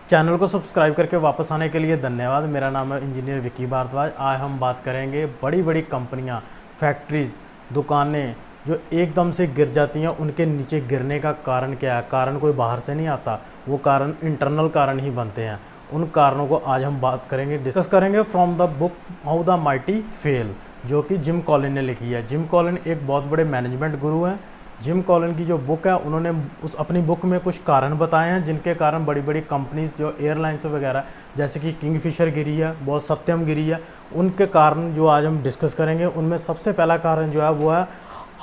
Channel को subscribe करके वापस आने के लिए धन्यवाद। मेरा नाम है इंजीनियर विकी भारद्वाज। आज हम बात करेंगे बड़ी बड़ी कंपनियां, फैक्ट्रीज़, दुकानें जो एकदम से गिर जाती हैं, उनके नीचे गिरने का कारण क्या है। कारण कोई बाहर से नहीं आता, वो कारण इंटरनल कारण ही बनते हैं। उन कारणों को आज हम बात करेंगे, डिस्कस करेंगे from the book how the mighty fail, जो कि जिम कॉलिन ने लिखी है। जिम कॉलिन एक बहुत बड़े मैनेजमेंट गुरु हैं। जिम कॉलिन की जो बुक है, उन्होंने उस अपनी बुक में कुछ कारण बताए हैं जिनके कारण बड़ी बड़ी कंपनीज जो एयरलाइंस वगैरह, जैसे कि किंगफिशर गिरी है, बहुत सत्यम गिरी है, उनके कारण जो आज हम डिस्कस करेंगे। उनमें सबसे पहला कारण जो है वो है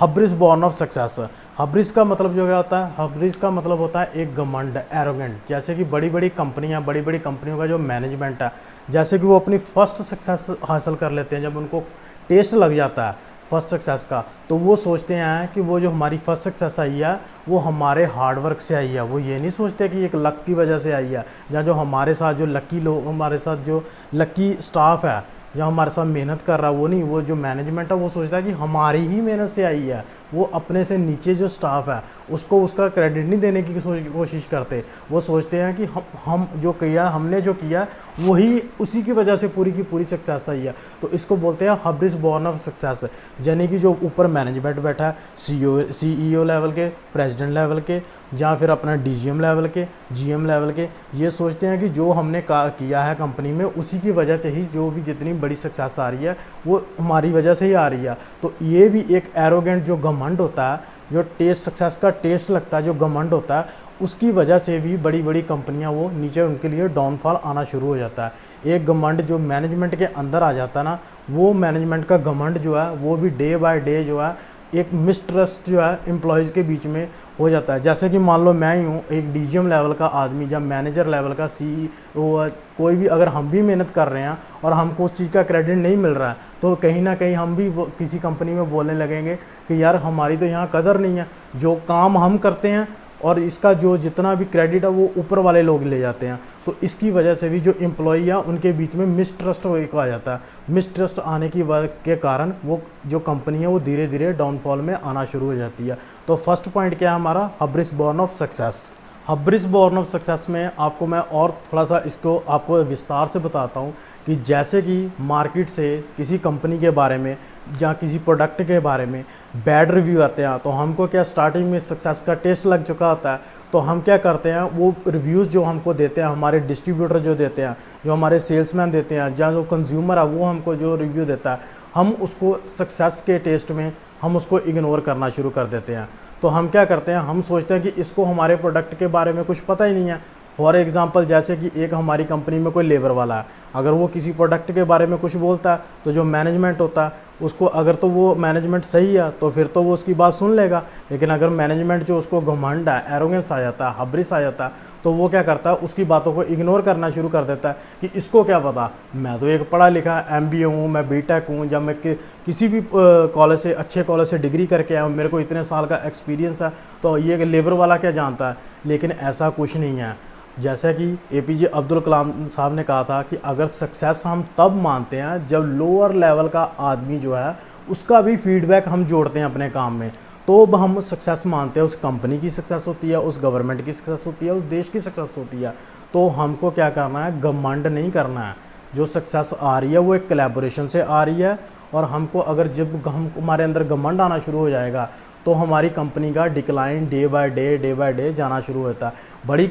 हब्रिस बॉर्न ऑफ सक्सेस। हब्रिस का मतलब जो क्या होता है, हब्रिस का मतलब होता है एक घमंड, एरोगेंट। जैसे कि बड़ी बड़ी कंपनियों का जो मैनेजमेंट है, जैसे कि वो अपनी फर्स्ट सक्सेस हासिल कर लेते हैं, जब उनको टेस्ट लग जाता है फर्स्ट सक्सेस का, तो वो सोचते हैं कि वो जो हमारी फर्स्ट सक्सेस आई है वो हमारे हार्डवर्क से आई है। वो ये नहीं सोचते कि एक लक की वजह से आई है, या जो हमारे साथ जो लकी लोग, हमारे साथ जो लकी स्टाफ है, जो हमारे साथ मेहनत कर रहा है, वो नहीं, वो जो मैनेजमेंट है वो सोचता है कि हमारी ही मेहनत से आई है। वो अपने से नीचे जो स्टाफ है उसको उसका क्रेडिट नहीं देने की कोशिश करते। वो सोचते हैं कि हम जो किया, हमने जो किया वही, उसी की वजह से पूरी की पूरी सक्सेस आई है। तो इसको बोलते हैं हब्रिस बॉर्न ऑफ सक्सेस। यानी कि जो ऊपर मैनेजमेंट बैठा है, CEO लेवल के, प्रेसिडेंट लेवल के, या फिर अपना DGM लेवल के, GM लेवल के, ये सोचते हैं कि जो हमने किया है कंपनी में, उसी की वजह से ही जो भी जितनी बड़ी सक्सेस आ रही है वो हमारी वजह से ही आ रही है। तो ये भी एक एरोगेंट जो घमंड होता है, जो टेस्ट, सक्सेस का टेस्ट लगता है, जो घमंड होता है, उसकी वजह से भी बड़ी बड़ी कंपनियां वो नीचे, उनके लिए डाउनफॉल आना शुरू हो जाता है। एक घमंड जो मैनेजमेंट के अंदर आ जाता है ना, वो मैनेजमेंट का घमंड जो है वो भी डे बाय डे जो है एक मिसट्रस्ट जो है एम्प्लॉयज़ के बीच में हो जाता है। जैसे कि मान लो मैं ही हूँ एक DGM लेवल का आदमी, जब मैनेजर लेवल का CEO, कोई भी, अगर हम भी मेहनत कर रहे हैं और हमको उस चीज़ का क्रेडिट नहीं मिल रहा है, तो कहीं ना कहीं हम भी किसी कंपनी में बोलने लगेंगे कि यार हमारी तो यहाँ कदर नहीं है। जो काम हम करते हैं और इसका जो जितना भी क्रेडिट है वो ऊपर वाले लोग ले जाते हैं। तो इसकी वजह से भी जो एम्प्लॉई है उनके बीच में मिसट्रस्ट आ जाता है। मिसट्रस्ट आने की वजह के कारण वो जो कंपनी है वो धीरे धीरे डाउनफॉल में आना शुरू हो जाती है। तो फर्स्ट पॉइंट क्या है हमारा, hubris born of success. Hubris born of success में आपको मैं और थोड़ा सा इसको आपको विस्तार से बताता हूँ कि जैसे कि मार्केट से किसी कंपनी के बारे में या किसी प्रोडक्ट के बारे में बैड रिव्यू आते हैं, तो हमको क्या, स्टार्टिंग में सक्सेस का टेस्ट लग चुका होता है, तो हम क्या करते हैं, वो रिव्यूज़ जो हमको देते हैं, हमारे डिस्ट्रीब्यूटर जो देते हैं, जो हमारे सेल्समैन देते हैं, या जो कंज्यूमर है वो हमको जो रिव्यू देता है, हम उसको सक्सेस के टेस्ट में हम उसको इग्नोर करना शुरू कर देते हैं। तो हम क्या करते हैं, हम सोचते हैं कि इसको हमारे प्रोडक्ट के बारे में कुछ पता ही नहीं है। फॉर एग्ज़ाम्पल, जैसे कि एक हमारी कंपनी में कोई लेबर वाला है, अगर वो किसी प्रोडक्ट के बारे में कुछ बोलता है, तो जो मैनेजमेंट होता है उसको, अगर तो वो मैनेजमेंट सही है तो फिर तो वो उसकी बात सुन लेगा। लेकिन अगर मैनेजमेंट जो उसको घमंड है, एरोगेंस आ जाता है, हब्रिस आ जाता है, तो वो क्या करता है, उसकी बातों को इग्नोर करना शुरू कर देता है कि इसको क्या पता, मैं तो एक पढ़ा लिखा MBA हूँ, मैं BTech हूँ, जब मैं किसी भी कॉलेज से, अच्छे कॉलेज से डिग्री करके आया हूँ, मेरे को इतने साल का एक्सपीरियंस है, तो ये लेबर वाला क्या जानता है। लेकिन ऐसा कुछ नहीं है। जैसा कि APJ अब्दुल कलाम साहब ने कहा था कि अगर सक्सेस हम तब मानते हैं जब लोअर लेवल का आदमी जो है उसका भी फीडबैक हम जोड़ते हैं अपने काम में, तो अब हम सक्सेस मानते हैं। उस कंपनी की सक्सेस होती है, उस गवर्नमेंट की सक्सेस होती है, उस देश की सक्सेस होती है। तो हमको क्या करना है, घमंड नहीं करना है। जो सक्सेस आ रही है वो एक कोलैबोरेशन से आ रही है, और हमको अगर जब हमारे अंदर घमंड आना शुरू हो जाएगा तो हमारी कंपनी का डिक्लाइन डे बाय डे जाना शुरू होता है। बड़ी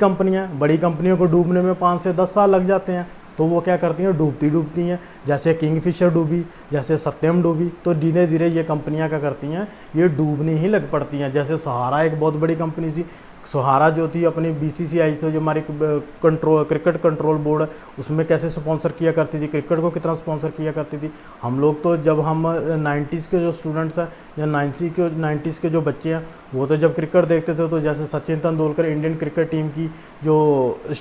कंपनियों को डूबने में 5 से 10 साल लग जाते हैं, तो वो क्या करती हैं, डूबती हैं। जैसे किंगफिशर डूबी, जैसे सत्यम डूबी, तो धीरे धीरे ये कंपनियां क्या करती हैं, ये डूबने ही लग पड़ती हैं। जैसे सहारा एक बहुत बड़ी कंपनी थी, सहारा जो थी अपनी BCCI से, जो हमारी क्रिकेट कंट्रोल बोर्ड है, उसमें कैसे स्पॉन्सर किया करती थी, क्रिकेट को कितना स्पॉन्सर किया करती थी। हम लोग तो जब हम 90s के जो स्टूडेंट्स हैं या 90s के जो बच्चे हैं, वो तो जब क्रिकेट देखते थे तो जैसे Sachin Tendulkar Indian cricket team की जो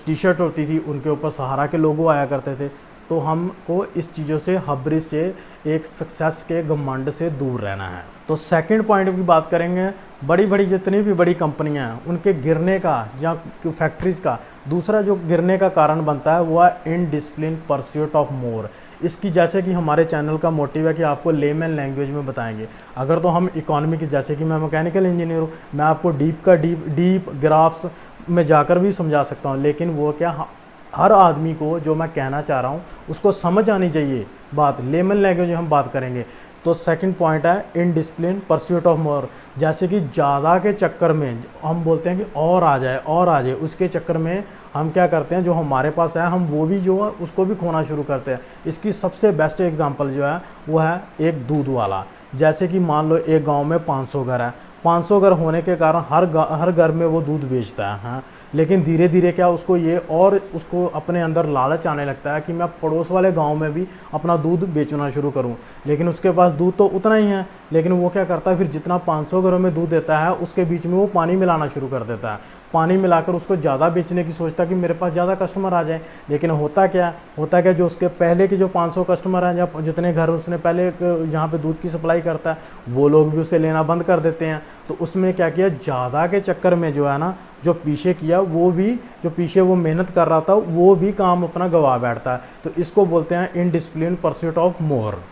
T-शर्ट होती थी उनके ऊपर सहारा के लोगो आया करते थे। तो हमको इस चीज़ों से, हब्रिस से, एक सक्सेस के घमंड से दूर रहना है। तो सेकंड पॉइंट की बात करेंगे, बड़ी बड़ी जितनी भी बड़ी कंपनियां हैं उनके गिरने का या फैक्ट्रीज़ का दूसरा जो गिरने का कारण बनता है वो है इनडिसिप्लिन परस्यूट ऑफ मोर। इसकी, जैसे कि हमारे चैनल का मोटिव है कि आपको लेमन लैंग्वेज में बताएंगे। अगर तो हम इकोनॉमी की, जैसे कि मैं मैकेनिकल इंजीनियर हूँ, मैं आपको डीप ग्राफ्स में जाकर भी समझा सकता हूँ, लेकिन वो क्या, हर आदमी को जो मैं कहना चाह रहा हूँ उसको समझ आनी चाहिए बात, लेमन लैंग्वेज हम बात करेंगे। तो सेकंड पॉइंट है इनडिसिप्लिन परस्यूट ऑफ मोर, जैसे कि ज़्यादा के चक्कर में हम बोलते हैं कि और आ जाए और आ जाए, उसके चक्कर में हम क्या करते हैं जो हमारे पास है हम वो भी जो है उसको भी खोना शुरू करते हैं। इसकी सबसे बेस्ट एग्जांपल जो है वो है एक दूध वाला। जैसे कि मान लो एक गांव में 500 घर है, 500 घर होने के कारण हर घर में वो दूध बेचता है, हाँ। लेकिन धीरे धीरे क्या उसको ये और उसको अपने अंदर लालच आने लगता है कि मैं पड़ोस वाले गांव में भी अपना दूध बेचना शुरू करूं। लेकिन उसके पास दूध तो उतना ही है, लेकिन वो क्या करता है फिर जितना 500 घरों में दूध देता है उसके बीच में वो पानी मिलाना शुरू कर देता है। पानी मिलाकर उसको ज़्यादा बेचने की सोचता है कि मेरे पास ज़्यादा कस्टमर आ जाए। लेकिन होता क्या जो उसके पहले के जो 500 कस्टमर हैं, या जितने घर उसने पहले यहाँ पे दूध की सप्लाई करता है वो लोग भी उसे लेना बंद कर देते हैं। तो उसमें क्या किया, ज़्यादा के चक्कर में जो है ना जो पीछे किया वो भी, जो पीछे वो मेहनत कर रहा था वो भी काम अपना गवा बैठता है। तो इसको बोलते हैं indiscipline pursuit of more.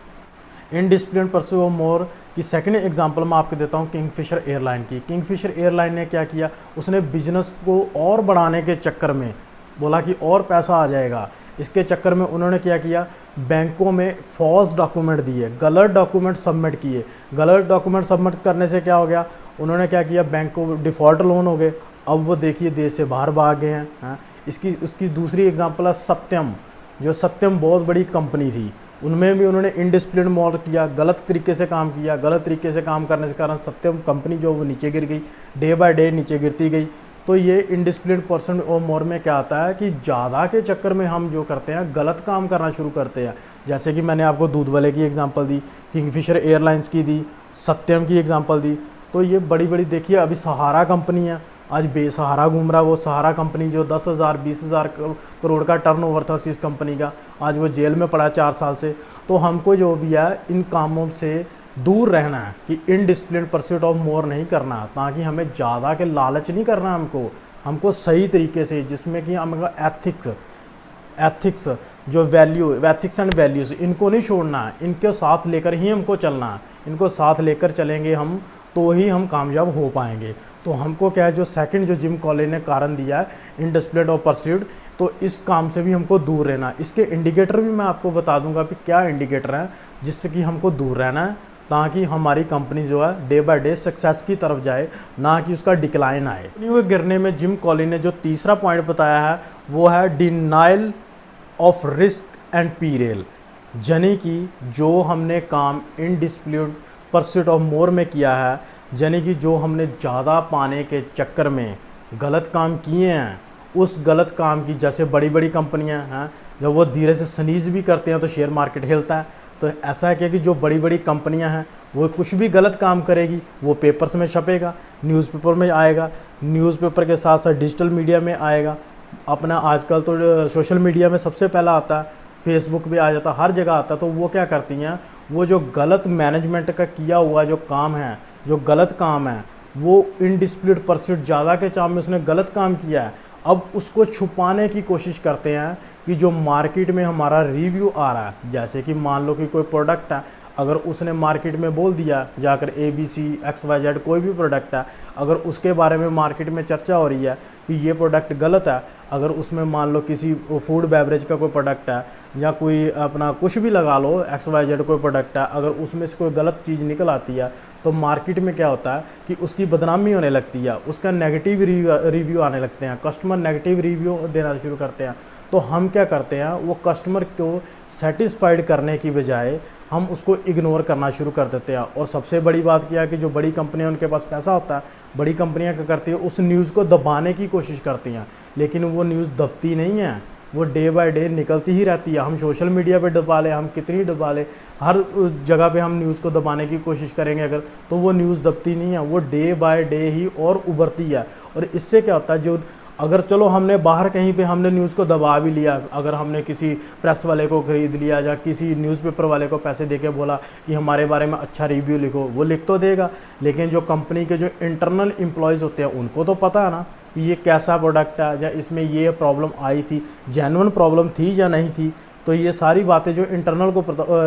Indiscipline pursuit of more की सेकंड एग्जांपल मैं आपको देता हूँ किंगफिशर एयरलाइन की। किंगफिशर एयरलाइन ने क्या किया, उसने बिजनेस को और बढ़ाने के चक्कर में बोला कि और पैसा आ जाएगा, इसके चक्कर में उन्होंने क्या किया, बैंकों में फॉल्स डॉक्यूमेंट दिए, गलत डॉक्यूमेंट सबमिट किए। गलत डॉक्यूमेंट सबमिट करने से क्या हो गया, उन्होंने क्या किया, बैंक को डिफ़ॉल्ट लोन हो गए। अब वो देखिए देश से बाहर भाग गए हैं, हाँ। उसकी दूसरी एग्जांपल है सत्यम। जो सत्यम बहुत बड़ी कंपनी थी, उनमें भी उन्होंने इनडिसिप्लिन मोड किया, गलत तरीके से काम किया। गलत तरीके से काम करने के कारण सत्यम कंपनी जो वो नीचे गिर गई, डे बाय डे नीचे गिरती गई। तो ये इनडिसिप्लिन पर्सन और मोर में क्या आता है कि ज़्यादा के चक्कर में हम जो करते हैं गलत काम करना शुरू करते हैं। जैसे कि मैंने आपको दूध वाले की एग्जांपल दी, किंगफिशर एयरलाइंस की दी, सत्यम की एग्जांपल दी। तो ये बड़ी बड़ी देखिए, अभी सहारा कंपनी है, आज बेसहारा घूम रहा है। वो सहारा कंपनी जो 10,000 20,000 करोड़ का टर्नओवर था इस कंपनी का, आज वो जेल में पड़ा 4 साल से। तो हमको जो भी है इन कामों से दूर रहना है कि इनडिसिप्लिन परस्यूट ऑफ मोर नहीं करना, ताकि हमें ज़्यादा के लालच नहीं करना। हमको सही तरीके से, जिसमें कि हमको एथिक्स जो वैल्यू, एथिक्स एंड वैल्यूज़, इनको नहीं छोड़ना है, इनके साथ लेकर ही हमको चलना है। इनको साथ लेकर चलेंगे हम तो ही हम कामयाब हो पाएंगे। तो हमको क्या है, जो सेकंड जो जिम कॉलेज ने कारण दिया है इनडिसिप्लिन ऑफ परस्यूट, तो इस काम से भी हमको दूर रहना है। इसके इंडिकेटर भी मैं आपको बता दूंगा कि क्या इंडिकेटर है जिससे कि हमको दूर रहना है, ताकि हमारी कंपनी जो है डे बाय डे सक्सेस की तरफ जाए, ना कि उसका डिक्लाइन आए। हुए गिरने में जिम कॉलेज ने जो तीसरा पॉइंट बताया है वो है डिनाइल ऑफ रिस्क एंड पीरियल। यानी कि जो हमने काम इनडिसिप्लिन परस्यूट ऑफ मोर में किया है, यानी कि जो हमने ज़्यादा पाने के चक्कर में गलत काम किए हैं, उस गलत काम की, जैसे बड़ी बड़ी कंपनियां हैं जब वो धीरे से स्नीज भी करते हैं तो शेयर मार्केट हिलता है। तो ऐसा है कि जो बड़ी बड़ी कंपनियां हैं वो कुछ भी गलत काम करेगी वो पेपर्स में छपेगा, न्यूज़पेपर में आएगा, न्यूज़पेपर के साथ साथ डिजिटल मीडिया में आएगा। अपना आजकल तो सोशल मीडिया में सबसे पहला आता है, फेसबुक भी आ जाता, हर जगह आता। तो वो क्या करती हैं, वो जो गलत मैनेजमेंट का किया हुआ जो काम है, जो गलत काम है, वो इनडिसिप्लिन परस्यूट ज़्यादा के चाम में उसने गलत काम किया है, अब उसको छुपाने की कोशिश करते हैं कि जो मार्केट में हमारा रिव्यू आ रहा है। जैसे कि मान लो कि कोई प्रोडक्ट है, अगर उसने मार्केट में बोल दिया जाकर ABC XYZ कोई भी प्रोडक्ट है, अगर उसके बारे में मार्केट में चर्चा हो रही है कि ये प्रोडक्ट गलत है, अगर उसमें मान लो किसी फूड बेवरेज का कोई प्रोडक्ट है या कोई अपना कुछ भी लगा लो XYZ कोई प्रोडक्ट है, अगर उसमें से कोई गलत चीज़ निकल आती है तो मार्केट में क्या होता है कि उसकी बदनामी होने लगती है, उसका नेगेटिव रिव्यू आने लगते हैं, कस्टमर नेगेटिव रिव्यू देना शुरू करते हैं। तो हम क्या करते हैं, वो कस्टमर को सेटिस्फाइड करने की बजाय हम उसको इग्नोर करना शुरू कर देते हैं। और सबसे बड़ी बात क्या है कि जो बड़ी कंपनियां, उनके पास पैसा होता है, बड़ी कंपनियां क्या करती है, उस न्यूज़ को दबाने की कोशिश करती हैं, लेकिन वो न्यूज़ दबती नहीं है, वो डे बाय डे निकलती ही रहती है। हम सोशल मीडिया पे दबा लें, हम कितनी दबा लें, हर जगह पे हम न्यूज़ को दबाने की कोशिश करेंगे अगर, तो वो न्यूज़ दबती नहीं है, वो डे बाय डे ही और उभरती है। और इससे क्या होता है, जो अगर चलो हमने बाहर कहीं पे हमने न्यूज़ को दबा भी लिया, अगर हमने किसी प्रेस वाले को खरीद लिया या किसी न्यूज़पेपर वाले को पैसे देके बोला कि हमारे बारे में अच्छा रिव्यू लिखो, वो लिख तो देगा, लेकिन जो कंपनी के जो इंटरनल एम्प्लॉयज़ होते हैं उनको तो पता है ना कि ये कैसा प्रोडक्ट है, या इसमें ये प्रॉब्लम आई थी, जेन्युइन प्रॉब्लम थी या नहीं थी। तो ये सारी बातें जो इंटरनल को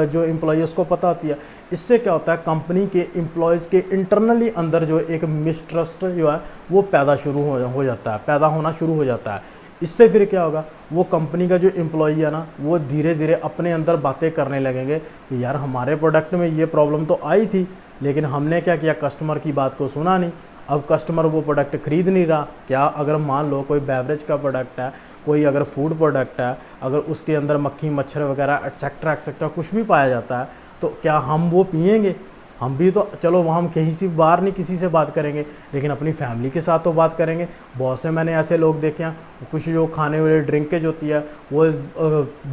जो एम्प्लॉयज़ को पता होती है, इससे क्या होता है, कंपनी के एम्प्लॉयज़ के इंटरनली अंदर जो एक मिसट्रस्ट जो है वो पैदा होना शुरू हो जाता है। इससे फिर क्या होगा, वो कंपनी का जो एम्प्लॉई है ना, वो धीरे धीरे अपने अंदर बातें करने लगेंगे कि यार हमारे प्रोडक्ट में ये प्रॉब्लम तो आई थी, लेकिन हमने क्या किया, कस्टमर की बात को सुना नहीं। अब कस्टमर वो प्रोडक्ट खरीद नहीं रहा। क्या अगर मान लो कोई बेवरेज का प्रोडक्ट है, कोई अगर फूड प्रोडक्ट है, अगर उसके अंदर मक्खी मच्छर वगैरह एक्सेट्रा एक्सेट्रा कुछ भी पाया जाता है, तो क्या हम वो पिएंगे? हम भी तो चलो वहाँ हम कहीं से बाहर नहीं किसी से बात करेंगे, लेकिन अपनी फैमिली के साथ तो बात करेंगे। बहुत से मैंने ऐसे लोग देखे हैं, कुछ जो खाने वाले ड्रिंकेज होती है वो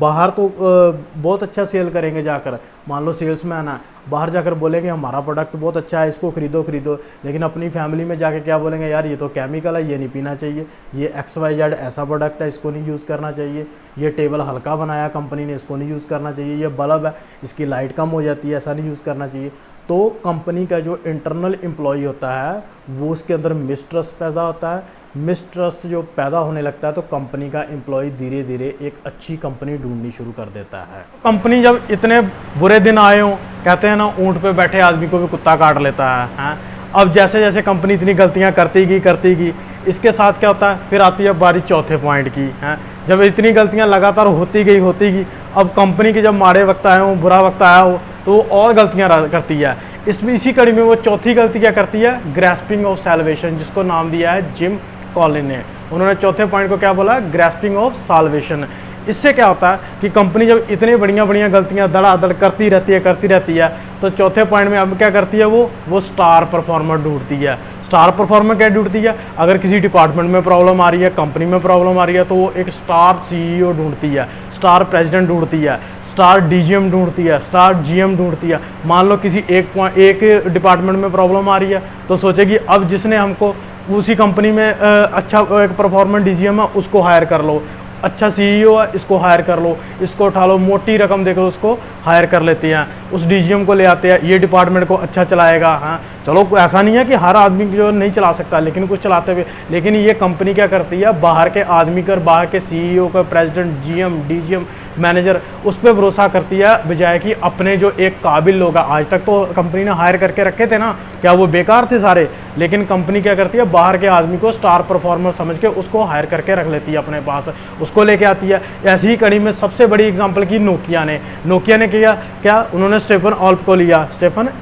बाहर तो बहुत अच्छा सेल करेंगे जाकर, मान लो सेल्समैन है, बाहर जाकर बोलेंगे हमारा प्रोडक्ट बहुत अच्छा है, इसको खरीदो खरीदो, लेकिन अपनी फैमिली में जाके क्या बोलेंगे, यार ये तो केमिकल है, ये नहीं पीना चाहिए, ये XYZ ऐसा प्रोडक्ट है, इसको नहीं यूज़ करना चाहिए, ये टेबल हल्का बनाया कंपनी ने, इसको नहीं यूज़ करना चाहिए, ये बल्ब है इसकी लाइट कम हो जाती है, ऐसा नहीं यूज़ करना चाहिए। तो कंपनी का जो इंटरनल एम्प्लॉय होता है वो उसके अंदर मिसट्रस्ट पैदा होता है। मिसट्रस्ट जो पैदा होने लगता है तो कंपनी का एम्प्लॉय धीरे धीरे एक अच्छी कंपनी ढूंढनी शुरू कर देता है। कंपनी जब इतने बुरे दिन आए हों, कहते हैं ना ऊंट पे बैठे आदमी को भी कुत्ता काट लेता है। अब जैसे जैसे कंपनी इतनी गलतियां करती गई, इसके साथ क्या होता है, फिर आती है बारी चौथे पॉइंट की है। जब इतनी गलतियां लगातार होती गई, अब कंपनी के जब माड़े वक्त आए हो, बुरा वक्त आया हो, तो वो और गलतियां करती है। इसमें इसी कड़ी में वो चौथी गलती क्या करती है, ग्रैस्पिंग ऑफ सैल्वेशन, जिसको नाम दिया है जिम कॉलिन ने। उन्होंने चौथे पॉइंट को क्या बोला, ग्रैस्पिंग ऑफ सैल्वेशन। इससे क्या होता है कि कंपनी जब इतनी बढ़िया गलतियां धड़ाधड़ करती रहती है, तो चौथे पॉइंट में अब क्या करती है, वो स्टार परफॉर्मर ढूंढती है। स्टार परफॉर्मर क्या ढूंढती है, अगर किसी डिपार्टमेंट में प्रॉब्लम आ रही है, कंपनी में प्रॉब्लम आ रही है, तो वो एक स्टार CEO ढूंढती है, स्टार प्रेसिडेंट ढूंढती है, स्टार DGM ढूंढती है, स्टार GM ढूंढती है। मान लो किसी एक डिपार्टमेंट में प्रॉब्लम आ रही है, तो सोचेगी अब जिसने हमको उसी कंपनी में अच्छा एक परफॉर्मेंस DGM है उसको हायर कर लो, अच्छा CEO है इसको हायर कर लो, इसको उठा लो, मोटी रकम देकर उसको हायर कर लेते हैं, उस DGM को ले आते हैं, ये डिपार्टमेंट को अच्छा चलाएगा। हाँ चलो, ऐसा नहीं है कि हर आदमी जो नहीं चला सकता, लेकिन कुछ चलाते हुए, लेकिन ये कंपनी क्या करती है, बाहर के आदमी कर, बाहर के CEO का, प्रेसिडेंट, GM DGM मैनेजर, उस पर भरोसा करती है, बजाय कि अपने जो एक काबिल लोग आज तक तो कंपनी ने हायर करके रखे थे ना, क्या वो बेकार थे सारे? लेकिन कंपनी क्या करती है, बाहर के आदमी को स्टार परफॉर्मर समझ के उसको हायर करके रख लेती है अपने पास, उसको लेके आती है। ऐसी ही कड़ी में सबसे बड़ी एग्जांपल की नोकिया ने क्या उन्होंने स्टेफन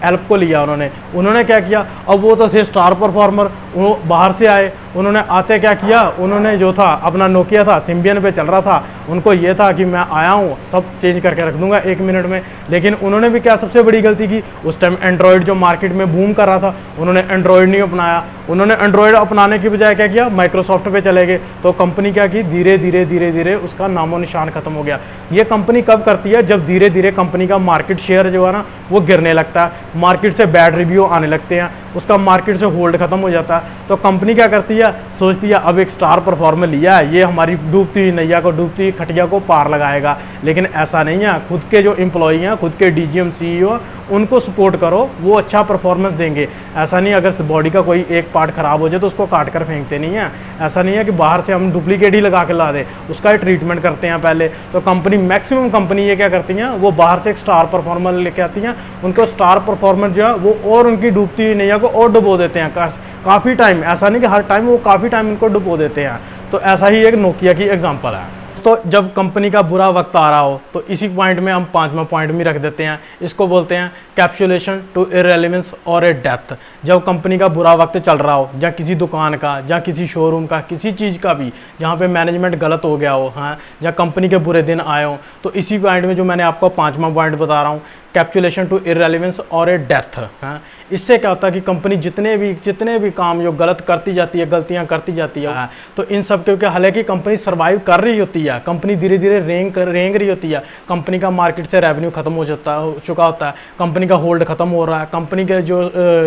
एल्प को लिया उन्होंने क्या किया, अब वो तो थे स्टार परफॉर्मर, वो बाहर से आए, उन्होंने आते क्या किया, उन्होंने जो था अपना नोकिया था, सिम्बियन पे चल रहा था, उनको ये था कि मैं आया हूँ सब चेंज करके रख दूंगा 1 मिनट में। लेकिन उन्होंने भी क्या सबसे बड़ी गलती की, उस टाइम एंड्रॉयड जो मार्केट में बूम कर रहा था, उन्होंने एंड्रॉयड नहीं अपनाया, उन्होंने एंड्रॉयड अपनाने की बजाय क्या किया, माइक्रोसॉफ्ट पे चले गए। तो कंपनी क्या की, धीरे धीरे उसका नामो निशान खत्म हो गया। ये कंपनी कब करती है, जब धीरे धीरे कंपनी का मार्केट शेयर जो है ना वो गिरने लगता है, मार्केट से बैड रिव्यू आने लगते हैं, उसका मार्केट से होल्ड खत्म हो जाता है। तो कंपनी क्या करती है, सोचती है अब एक स्टार परफॉर्मर लिया है, ये हमारी डूबती हुई नैया को, डूबती हुई खटिया को पार लगाएगा। लेकिन ऐसा नहीं है, खुद के जो एम्प्लॉई हैं, खुद के DGM CEO उनको सपोर्ट करो, वो अच्छा परफॉर्मेंस देंगे। ऐसा नहीं अगर बॉडी का कोई एक पार्ट खराब हो जाए तो उसको काट कर फेंकते नहीं है। ऐसा नहीं है कि बाहर से हम डुप्लीकेट ही लगा के ला दें, उसका ट्रीटमेंट करते हैं पहले। तो कंपनी, मैक्सिमम कंपनी ये क्या करती हैं, वो बाहर से एक स्टार परफॉर्मर लेके आती हैं, उनको स्टार परफॉर्मर जो है वो और उनकी डूबती हुई नैया को और डुबो देते हैं काफ़ी टाइम। ऐसा नहीं कि हर टाइम, वो काफ़ी टाइम इनको डुबो देते हैं। तो ऐसा ही एक नोकिया की एग्जांपल है। तो जब कंपनी का बुरा वक्त आ रहा हो तो इसी पॉइंट में हम 5वां पॉइंट भी रख देते हैं, इसको बोलते हैं कैप्सुलेशन टू इररेलेवेंस और ए डेथ। जब कंपनी का बुरा वक्त चल रहा हो, या किसी दुकान का, या किसी शोरूम का, किसी चीज़ का भी जहाँ पे मैनेजमेंट गलत हो गया हो, हाँ, या कंपनी के बुरे दिन आए हो, तो इसी पॉइंट में जो मैंने आपको 5वां पॉइंट बता रहा हूँ, कैप्सुलेशन टू इररेलेवेंस और ए डेथ। हाँ, इससे क्या होता है कि कंपनी जितने भी काम जो गलत करती जाती है, गलतियां करती जाती है, तो इन सब के हालांकि कंपनी सर्वाइव कर रही होती है, कंपनी धीरे धीरे रेंग रही होती है, कंपनी का मार्केट से रेवेन्यू खत्म हो चुका होता है, कंपनी का होल्ड खत्म हो रहा है, कंपनी के जो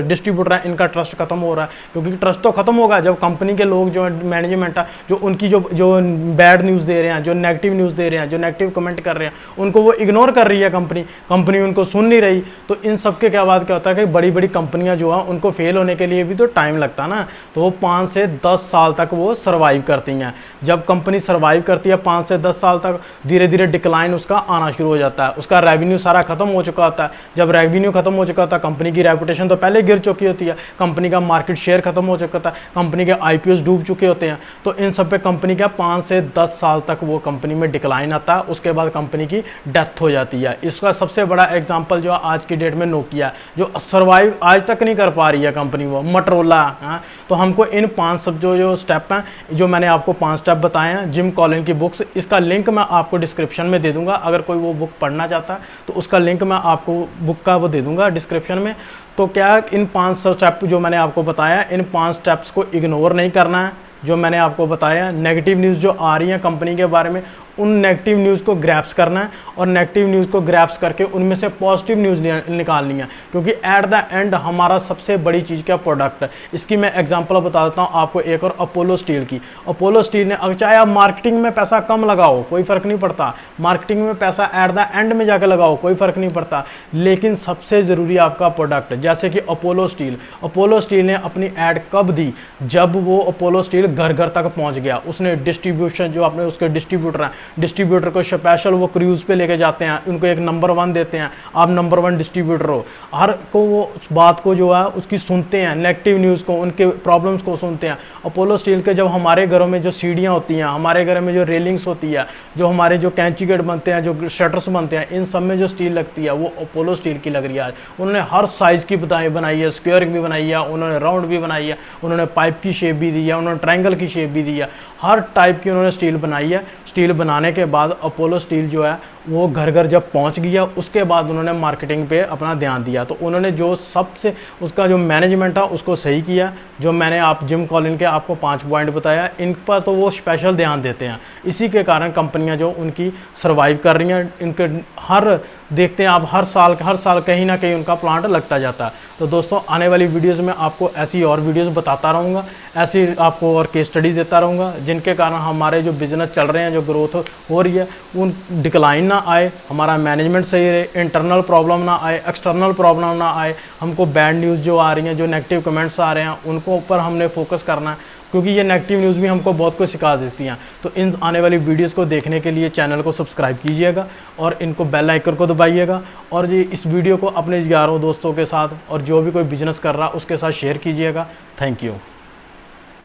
डिस्ट्रीब्यूटर हैं इनका ट्रस्ट खत्म हो रहा है, क्योंकि ट्रस्ट तो खत्म होगा जब कंपनी के लोग जो मैनेजमेंट है जो उनकी जो बैड न्यूज़ दे रहे हैं, जो नेगेटिव न्यूज़ दे रहे हैं, जो नेगेटिव कमेंट कर रहे हैं, उनको वो इग्नोर कर रही है कंपनी उनको सुन नहीं रही। तो इन सब के क्या बात क्या होता है कि बड़ी बड़ी कंपनियां जो है उनको फेल होने के लिए भी तो टाइम लगता है ना, तो वो 5 से 10 साल तक वो सर्वाइव करती हैं। जब कंपनी सर्वाइव करती है 5 से 10 साल तक धीरे धीरे डिक्लाइन उसका आना शुरू हो जाता है, उसका रेवेन्यू सारा खत्म हो चुका होता है। जब रेवेन्यू खत्म हो चुका होता है, कंपनी की रेपुटेशन तो पहले गिर चुकी होती है, कंपनी का मार्केट शेयर खत्म हो चुका होता है, कंपनी के IPOs डूब चुके होते हैं। तो इन सब पे कंपनी का 5 से 10 साल तक वो कंपनी में डिक्लाइन आता है, उसके बाद कंपनी की डेथ हो जाती है। इसका सबसे बड़ा एग्जाम्पल जो आज की डेट में नोकिया, जो सर्वाइव आज तक नहीं कर पा रही है कंपनी, वो मोटोरोला। तो हमको इन 5 सब जो स्टेप हैं, जो मैंने आपको 5 स्टेप बताए हैं, जिम कॉलिन की बुक्स, इसका लिंक मैं आपको डिस्क्रिप्शन में दे दूंगा। अगर कोई वो बुक पढ़ना चाहता है तो उसका लिंक मैं आपको बुक का वो दे दूंगा डिस्क्रिप्शन में। तो क्या इन 5 स्टेप जो मैंने आपको बताया, इन 5 स्टेप्स को इग्नोर नहीं करना है। जो मैंने आपको बताया, नेगेटिव न्यूज़ जो आ रही है कंपनी के बारे में, उन नेगेटिव न्यूज़ को ग्रैप्स करना है और नेगेटिव न्यूज़ को ग्रैप्स करके उनमें से पॉजिटिव न्यूज़ निकालनी है, क्योंकि एट द एंड हमारा सबसे बड़ी चीज़ क्या, प्रोडक्ट है। इसकी मैं एग्जांपल बता देता हूँ आपको एक और, अपोलो स्टील की। अपोलो स्टील ने, अगर चाहे आप मार्केटिंग में पैसा कम लगाओ कोई फ़र्क नहीं पड़ता, मार्केटिंग में पैसा एट द एंड में जाकर लगाओ कोई फ़र्क नहीं पड़ता, लेकिन सबसे ज़रूरी आपका प्रोडक्ट। जैसे कि अपोलो स्टील ने अपनी ऐड कब दी, जब वो अपोलो स्टील घर घर तक पहुँच गया। उसने डिस्ट्रीब्यूशन, जो अपने उसके डिस्ट्रीब्यूटर हैं, डिस्ट्रीब्यूटर को स्पेशल वो क्रूज पे लेके जाते हैं, उनको एक नंबर 1 देते हैं, आप नंबर 1 डिस्ट्रीब्यूटर हो। हर को वो उस बात को जो है उसकी सुनते हैं, नेगेटिव न्यूज़ को, उनके प्रॉब्लम्स को सुनते हैं। अपोलो स्टील के जब हमारे घरों में जो सीढ़ियाँ होती हैं, हमारे घर में जो रेलिंग्स होती है, जो हमारे जो कैंची गेट बनते हैं, जो शटर्स बनते हैं, इन सब में जो स्टील लगती है वो अपोलो स्टील की लग रही है। उन्होंने हर साइज़ की बनाई है, स्क्वायर भी बनाई है, उन्होंने राउंड भी बनाई है, उन्होंने पाइप की शेप भी दी है, उन्होंने ट्रायंगल की शेप भी दी है, हर टाइप की उन्होंने स्टील बनाई है। स्टील बनाने के बाद अपोलो स्टील जो है वो घर घर जब पहुंच गया, उसके बाद उन्होंने मार्केटिंग पे अपना ध्यान दिया। तो उन्होंने जो सबसे उसका जो मैनेजमेंट है उसको सही किया। जो मैंने आप जिम कॉलिन के आपको 5 पॉइंट बताया, इन पर तो वो स्पेशल ध्यान देते हैं। इसी के कारण कंपनियां जो उनकी सर्वाइव कर रही हैं, इनके हर देखते हैं आप हर साल कहीं ना कहीं उनका प्लांट लगता जाता है। तो दोस्तों, आने वाली वीडियोस में आपको ऐसी और वीडियोस बताता रहूँगा, ऐसी आपको और केस स्टडी देता रहूँगा, जिनके कारण हमारे जो बिज़नेस चल रहे हैं, जो ग्रोथ हो रही है, उन डिक्लाइन ना आए, हमारा मैनेजमेंट सही रहे, इंटरनल प्रॉब्लम ना आए, एक्सटर्नल प्रॉब्लम ना आए। हमको बैड न्यूज़ जो आ रही हैं, जो नेगेटिव कमेंट्स आ रहे हैं, उनको ऊपर हमने फोकस करना है, क्योंकि ये नेगेटिव न्यूज़ भी हमको बहुत कुछ सिखा देती हैं। तो इन आने वाली वीडियोस को देखने के लिए चैनल को सब्सक्राइब कीजिएगा और इनको बेल आइकन को दबाइएगा, और ये इस वीडियो को अपने यारों दोस्तों के साथ और जो भी कोई बिजनेस कर रहा है उसके साथ शेयर कीजिएगा। Thank you.